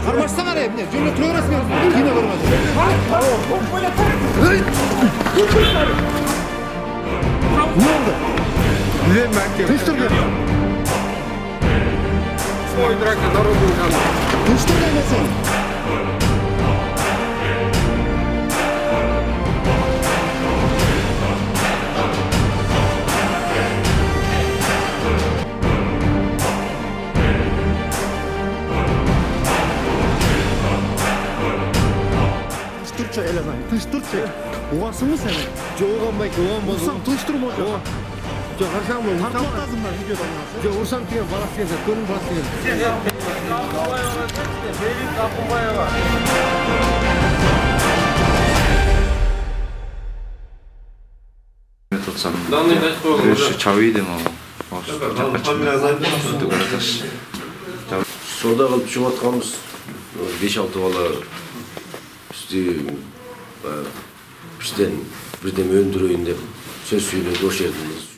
Karmaşsan araya bir de. Cümle tuğrası mı? Yine vurmadı. Ne oldu? Güzel merkez. Tuştur gel. Свой драк народу канал. Tuştur gelmesin. Tuşturça eleman. Tuşturça. Uğasın mı seni? Жоған байке, оған болу. Vursam tuşturma hocam. Жоқ, қарсаң бұл. Tartmak lazım ben videodan. Жоқ, ұрсам деген баласы келсе, көрін баласы келсе. Кірші чауиды ма? Сонда қалып шығып атқанбыз 5-6 бала бізден бірдеме өндірейін деп сөз сөйледі осы жерден.